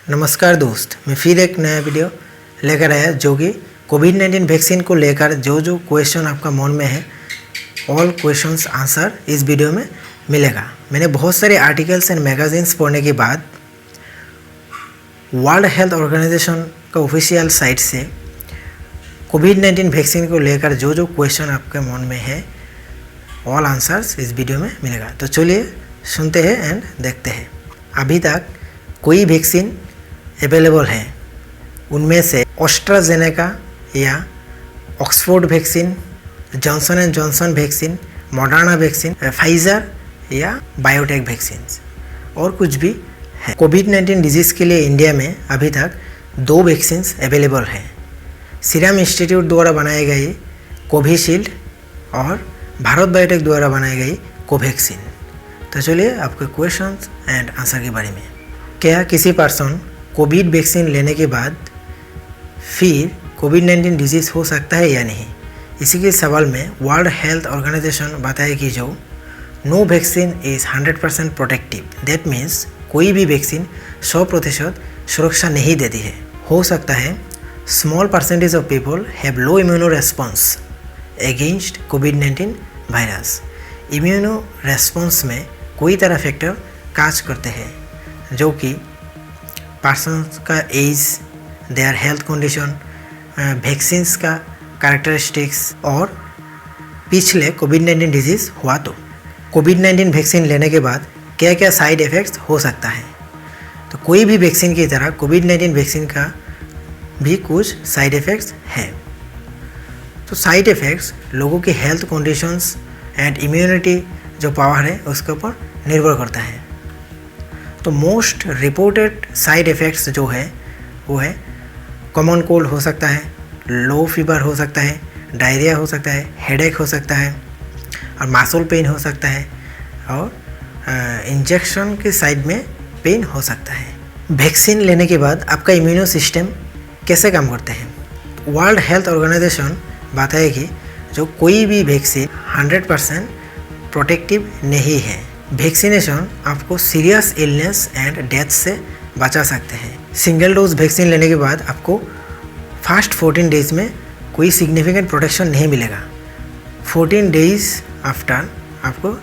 नमस्कार दोस्त, मैं फिर एक नया वीडियो लेकर आया जो कि कोविड-19 वैक्सीन को लेकर जो क्वेश्चन आपका मन में है, ऑल क्वेश्चंस आंसर इस वीडियो में मिलेगा। मैंने बहुत सारे आर्टिकल्स एंड मैगजीन्स पढ़ने के बाद वर्ल्ड हेल्थ ऑर्गेनाइजेशन का ऑफिशियल साइट से कोविड-19 वैक्सीन को लेकर जो क्वेश्चन आपके मन में है, ऑल आंसर्स इस वीडियो में मिलेगा। तो चलिए सुनते हैं एंड देखते हैं। अभी तक कोई वैक्सीन अवेलेबल है, उनमें से एस्ट्राजेनेका या Oxford vaccine, Johnson and Johnson vaccine, Moderna vaccine, Pfizer या बायोटेक वैक्सीन और कुछ भी है। कोविड-19 डिजीज़ के लिए इंडिया में अभी तक 2 वैक्सीन्स अवेलेबल हैं। सीरम इंस्टीट्यूट द्वारा बनाई गई कोविशील्ड और भारत बायोटेक द्वारा बनाई गई कोवैक्सीन। तो चलिए आपके क्वेश्चन एंड आंसर के बारे में। क्या किसी पर्सन कोविड वैक्सीन लेने के बाद फिर कोविड-19 डिजीज़ हो सकता है या नहीं? इसी के सवाल में वर्ल्ड हेल्थ ऑर्गेनाइजेशन बताया कि जो no vaccine is 100% protective. That means कोई भी वैक्सीन 100% सुरक्षा नहीं देती है। हो सकता है small percentage of people have low immuno response against covid virus. Immuno response में कोई तरह फैक्टर काज करते हैं, जो कि पर्सन का age, their health condition, vaccines का कैरेक्टरिस्टिक्स और पिछले कोविड-19 डिजीज़ हुआ तो कोविड-19 वैक्सीन लेने के बाद क्या क्या साइड इफ़ेक्ट्स हो सकता है। तो कोई भी वैक्सीन की तरह कोविड-19 वैक्सीन का भी कुछ साइड इफ़ेक्ट्स हैं। तो साइड इफ़ेक्ट्स लोगों की हेल्थ कंडीशंस एंड इम्यूनिटी जो पावर है उसके ऊपर निर्भर करता है। तो मोस्ट रिपोर्टेड साइड इफ़ेक्ट्स जो है वो है कॉमन कोल्ड हो सकता है, लो फीवर हो सकता है, डायरिया हो सकता है, हेडेक हो सकता है और मसल पेन हो सकता है और इंजेक्शन के साइड में पेन हो सकता है। वैक्सीन लेने के बाद आपका इम्यूनो सिस्टम कैसे काम करते हैं? वर्ल्ड हेल्थ ऑर्गेनाइजेशन बताया कि जो कोई भी वैक्सीन 100% प्रोटेक्टिव नहीं है। वैक्सीनेशन आपको सीरियस इलनेस एंड डेथ से बचा सकते हैं। सिंगल डोज वैक्सीन लेने के बाद आपको फर्स्ट 14 डेज में कोई सिग्निफिकेंट प्रोटेक्शन नहीं मिलेगा। 14 डेज आफ्टर आपको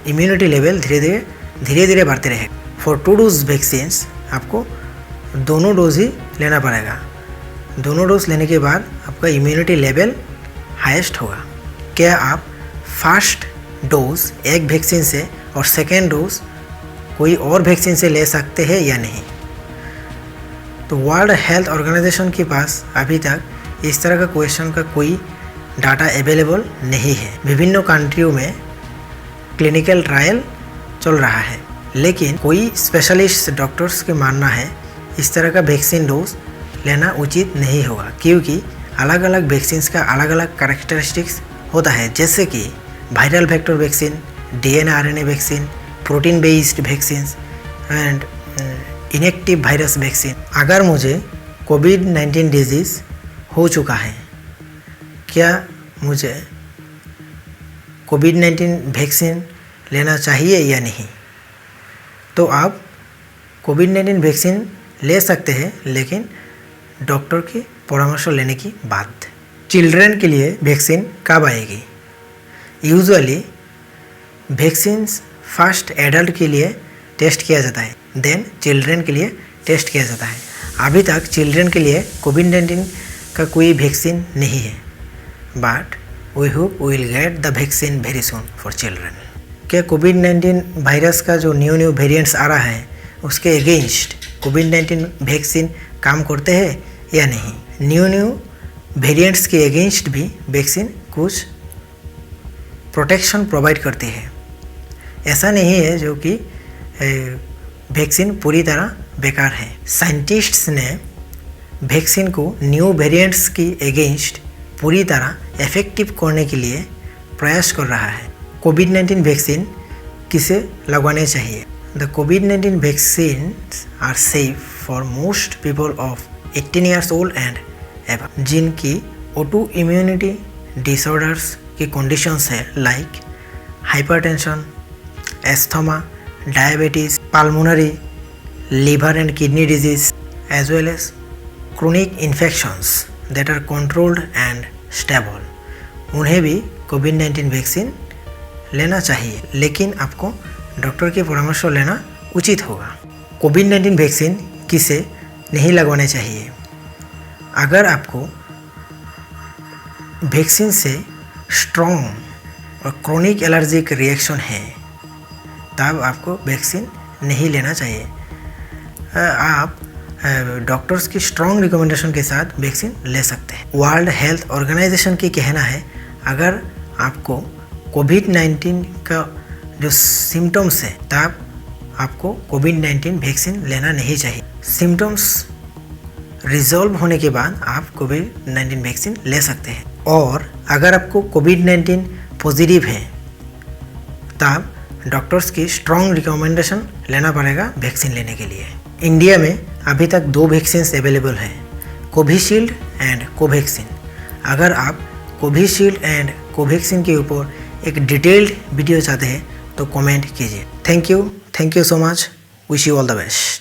इम्यूनिटी लेवल धीरे धीरे बढ़ते रहेगा। फॉर 2 डोज वैक्सीन्स आपको दोनों डोज ही लेना पड़ेगा। दोनों डोज लेने के बाद आपका इम्यूनिटी लेवल हाईएस्ट होगा। क्या आप फर्स्ट डोज एक वैक्सीन से और सेकेंड डोज कोई और वैक्सीन से ले सकते हैं या नहीं? तो वर्ल्ड हेल्थ ऑर्गेनाइजेशन के पास अभी तक इस तरह का क्वेश्चन का कोई डाटा अवेलेबल नहीं है। विभिन्न कंट्रियों में क्लिनिकल ट्रायल चल रहा है, लेकिन कोई स्पेशलिस्ट डॉक्टर्स के मानना है इस तरह का वैक्सीन डोज लेना उचित नहीं होगा, क्योंकि अलग अलग वैक्सीन्स का अलग अलग कैरेक्टरिस्टिक्स होता है, जैसे कि viral vector vaccine, DNA-RNA vaccine, protein based vaccine and inactive virus vaccine. अगर मुझे कोविड-19 डिजीज़ हो चुका है, क्या मुझे कोविड-19 वैक्सीन लेना चाहिए या नहीं? तो आप कोविड-19 वैक्सीन ले सकते हैं, लेकिन डॉक्टर की परामर्श लेने की बात। चिल्ड्रन के लिए वैक्सीन कब आएगी? यूजुअली वैक्सीन्स फर्स्ट एडल्ट के लिए टेस्ट किया जाता है, देन चिल्ड्रन के लिए टेस्ट किया जाता है। अभी तक चिल्ड्रन के लिए कोविड-19 का कोई वैक्सीन नहीं है, but we hope we will get the vaccine very soon for children. क्या कोविड-19 वायरस का जो न्यू वेरिएंट्स आ रहा है उसके अगेंस्ट कोविड-19 वैक्सीन काम करते हैं या नहीं? न्यू वेरिएंट्स के अगेंस्ट भी वैक्सीन कुछ प्रोटेक्शन प्रोवाइड करती है। ऐसा नहीं है जो कि वैक्सीन पूरी तरह बेकार है। साइंटिस्ट्स ने वैक्सीन को न्यू वेरिएंट्स की अगेंस्ट पूरी तरह इफेक्टिव करने के लिए प्रयास कर रहा है। कोविड-19 वैक्सीन किसे लगवाने चाहिए? द कोविड-19 vaccine are safe for most people of 18 years old and above, जिनकी ऑटो इम्यूनिटी डिसऑर्डर्स की कंडीशंस है, like hypertension, asthma, diabetes, pulmonary, liver and kidney disease, as well as chronic infections that are controlled and stable, उन्हें भी कोविड-19 vaccine लेना चाहिए, लेकिन आपको doctor की परामर्श लेना उचित होगा। कोविड-19 वैक्सीन किसे नहीं लगवाने चाहिए? अगर आपको वैक्सीन से स्ट्रॉन्ग और क्रोनिक एलर्जिक रिएक्शन है तब आपको वैक्सीन नहीं लेना चाहिए। आप डॉक्टर्स की स्ट्रॉन्ग रिकमेंडेशन के साथ वैक्सीन ले सकते हैं। वर्ल्ड हेल्थ ऑर्गेनाइजेशन की कहना है अगर आपको कोविड-19 का जो सिम्टम्स है तब आपको कोविड-19 वैक्सीन लेना नहीं चाहिए। सिम्टम्स रिजॉल्व होने के बाद आप कोविड-19 वैक्सीन ले सकते हैं। और अगर आपको कोविड-19 पॉजिटिव है तब डॉक्टर्स की स्ट्रॉन्ग रिकमेंडेशन लेना पड़ेगा वैक्सीन लेने के लिए। इंडिया में अभी तक 2 वैक्सीन अवेलेबल हैं, कोविशील्ड एंड कोवैक्सीन। अगर आप कोविशील्ड एंड कोवैक्सीन के ऊपर एक डिटेल्ड वीडियो चाहते हैं तो कमेंट कीजिए। Thank you so much, wish you all the best.